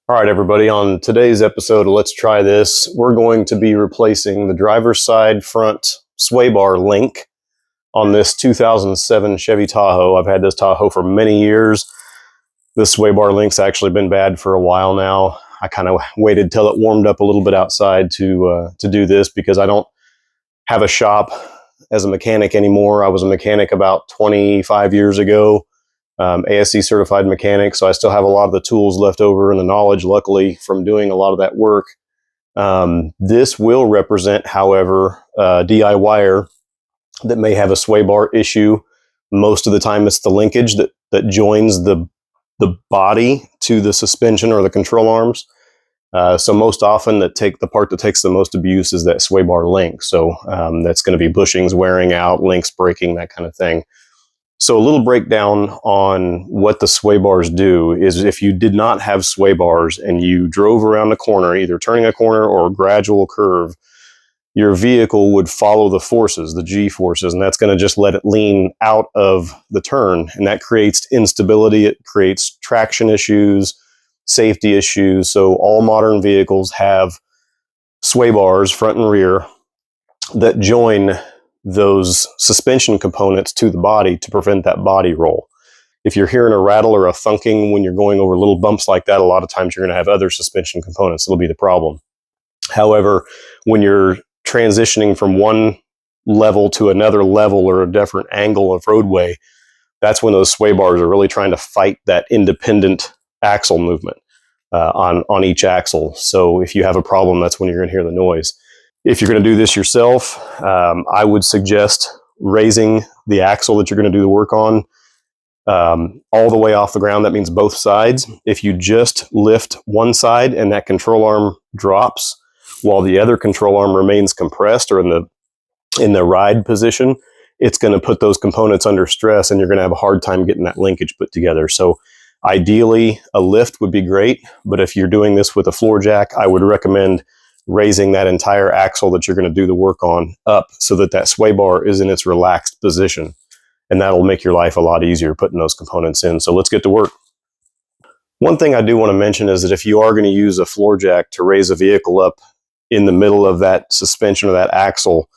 All right, everybody, on today's episode of Let's Try This, we're going to be replacing the driver's side front sway bar link on this 2007 Chevy Tahoe. I've had this Tahoe for many years. This sway bar link's actually been bad for a while now. I kind of waited till it warmed up a little bit outside to do this because I don't have a shop as a mechanic anymore. I was a mechanic about 25 years ago. ASC certified mechanic, so I still have a lot of the tools left over and the knowledge, luckily, from doing a lot of that work. This will represent, however, a DIYer that may have a sway bar issue. Most of the time, it's the linkage that joins the body to the suspension or the control arms. So most often, the part that takes the most abuse is that sway bar link. So that's going to be bushings wearing out, links breaking, that kind of thing. So a little breakdown on what the sway bars do is if you did not have sway bars and you drove around a corner, either turning a corner or a gradual curve, your vehicle would follow the forces, the G forces, and that's going to just let it lean out of the turn. And that creates instability. It creates traction issues, safety issues. So all modern vehicles have sway bars, front and rear, that join those suspension components to the body to prevent that body roll. If you're hearing a rattle or a thunking when you're going over little bumps like that, a lot of times you're going to have other suspension components that'll be the problem. However, when you're transitioning from one level to another level or a different angle of roadway, that's when those sway bars are really trying to fight that independent axle movement on each axle. So if you have a problem, that's when you're going to hear the noise. If you're going to do this yourself, I would suggest raising the axle that you're going to do the work on all the way off the ground. That means both sides. If you just lift one side and that control arm drops while the other control arm remains compressed or in the ride position, it's going to put those components under stress and you're going to have a hard time getting that linkage put together. So ideally, a lift would be great, but if you're doing this with a floor jack, I would recommend raising that entire axle that you're going to do the work on up so that that sway bar is in its relaxed position. And that'll make your life a lot easier putting those components in. So let's get to work. One thing I do want to mention is that if you are going to use a floor jack to raise a vehicle up in the middle of that suspension or that axle,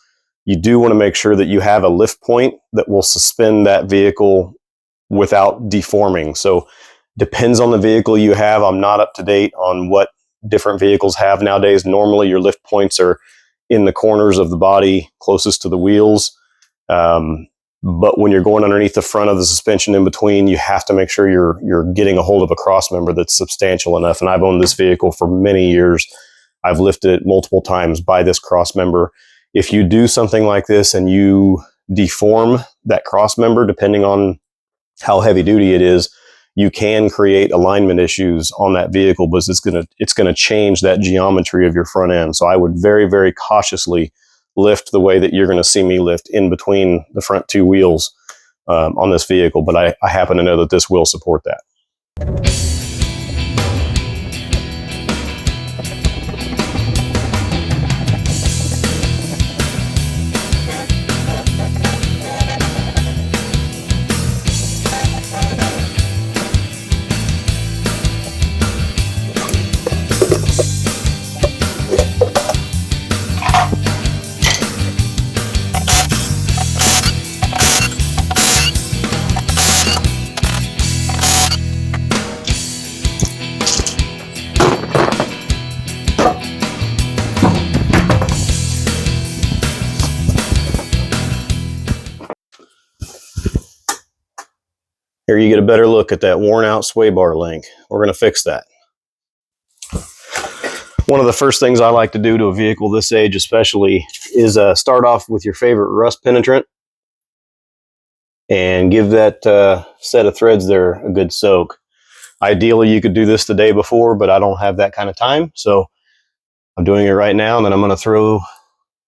you do want to make sure that you have a lift point that will suspend that vehicle without deforming. So depends on the vehicle you have. I'm not up to date on what different vehicles have nowadays. Normally your lift points are in the corners of the body closest to the wheels. But when you're going underneath the front of the suspension in between, you have to make sure you're getting a hold of a cross member that's substantial enough. And I've owned this vehicle for many years. I've lifted it multiple times by this cross member. If you do something like this and you deform that cross member, depending on how heavy duty it is, you can create alignment issues on that vehicle, but it's gonna change that geometry of your front end. So I would very, very cautiously lift the way that you're gonna see me lift in between the front two wheels on this vehicle. But I happen to know that this will support that. Here you get a better look at that worn out sway bar link. We're going to fix that. One of the first things I like to do to a vehicle this age especially is start off with your favorite rust penetrant and give that set of threads there a good soak. Ideally, you could do this the day before, but I don't have that kind of time. So I'm doing it right now, and then I'm going to throw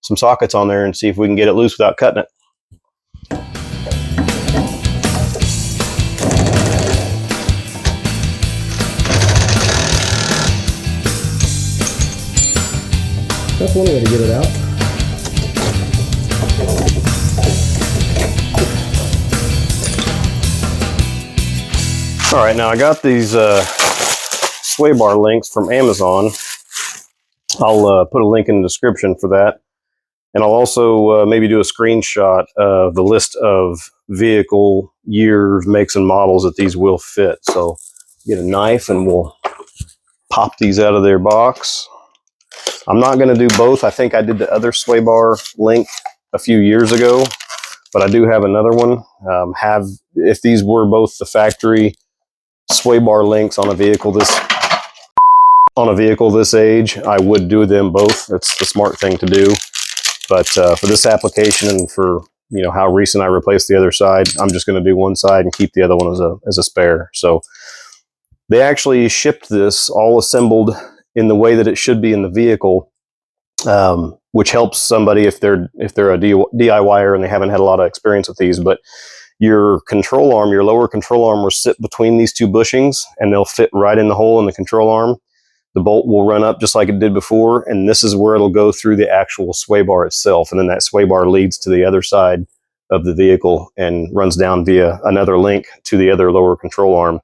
some sockets on there and see if we can get it loose without cutting it. That's one way to get it out. All right, now I got these sway bar links from Amazon. I'll put a link in the description for that. And I'll also maybe do a screenshot of the list of vehicle years, makes, and models that these will fit. So get a knife and we'll pop these out of their box. I'm not going to do both. I think I did the other sway bar link a few years ago, but I do have another one. If these were both the factory sway bar links on a vehicle this age, I would do them both. That's the smart thing to do. But for this application and for how recent I replaced the other side, I'm just going to do one side and keep the other one as a spare. So they actually shipped this all assembled in the way that it should be in the vehicle, which helps somebody if they're a DIYer and they haven't had a lot of experience with these. But your control arm, your lower control arm, will sit between these two bushings, and they'll fit right in the hole in the control arm. The bolt will run up just like it did before, and this is where it'll go through the actual sway bar itself. And then that sway bar leads to the other side of the vehicle and runs down via another link to the other lower control arm.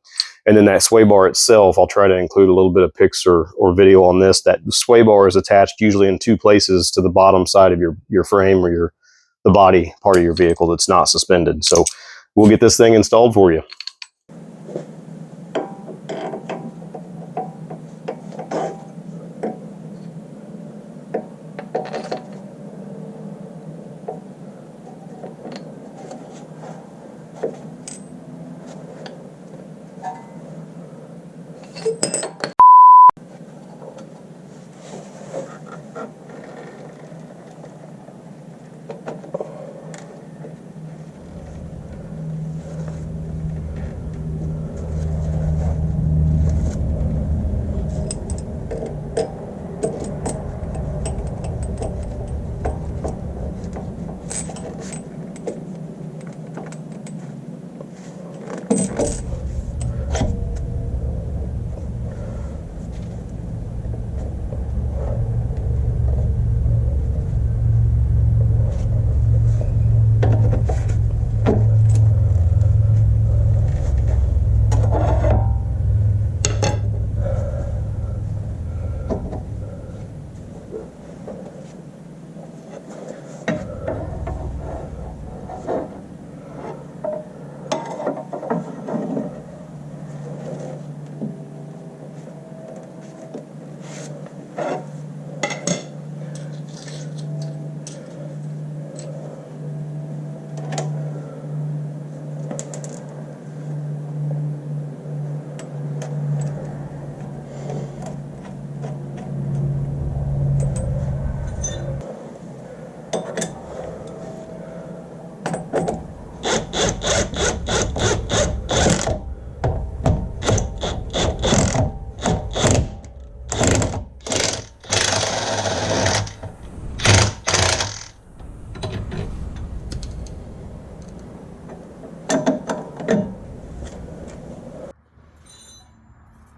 And then that sway bar itself, I'll try to include a little bit of pics or video on this. That sway bar is attached usually in two places to the bottom side of your frame or the body part of your vehicle that's not suspended. So we'll get this thing installed for you.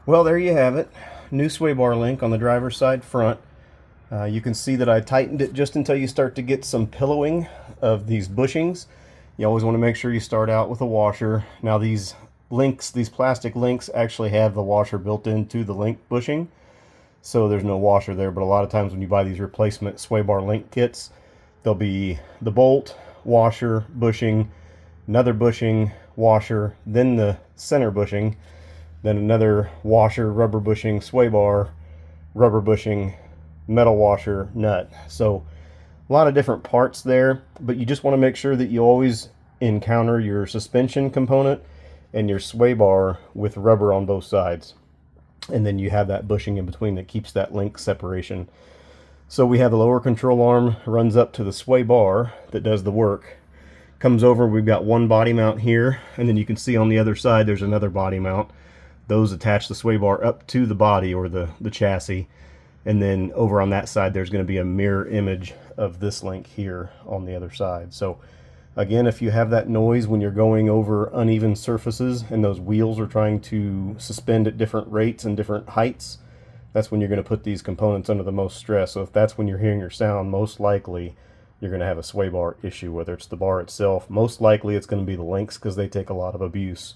Well, there you have it. New sway bar link on the driver's side front. You can see that I tightened it just until you start to get some pillowing of these bushings. You always want to make sure you start out with a washer. Now these links, these plastic links, actually have the washer built into the link bushing, so there's no washer there. But a lot of times when you buy these replacement sway bar link kits, there'll be the bolt, washer, bushing, another bushing, washer, then the center bushing, then another washer, rubber bushing, sway bar, rubber bushing, metal washer, nut. So a lot of different parts there, but you just want to make sure that you always encounter your suspension component and your sway bar with rubber on both sides. And then you have that bushing in between that keeps that link separation. So we have the lower control arm runs up to the sway bar that does the work. Comes over, we've got one body mount here, and then you can see on the other side there's another body mount. Those attach the sway bar up to the body or the chassis. And then over on that side there's going to be a mirror image of this link here on the other side. So again, if you have that noise when you're going over uneven surfaces and those wheels are trying to suspend at different rates and different heights, that's when you're going to put these components under the most stress. So if that's when you're hearing your sound, most likely you're going to have a sway bar issue, whether it's the bar itself. Most likely it's going to be the links because they take a lot of abuse.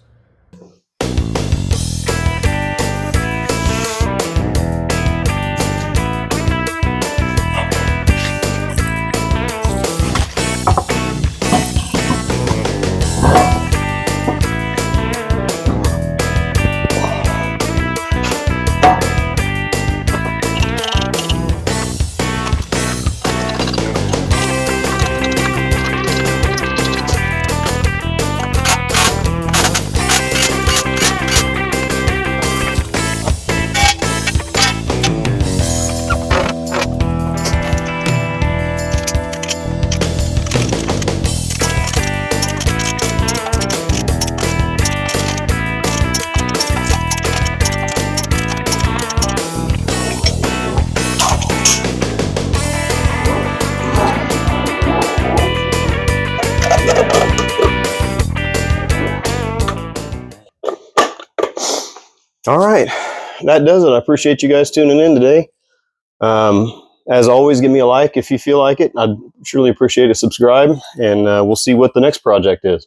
All right, that does it. I appreciate you guys tuning in today. As always, give me a like if you feel like it. I'd surely appreciate a subscribe, and we'll see what the next project is.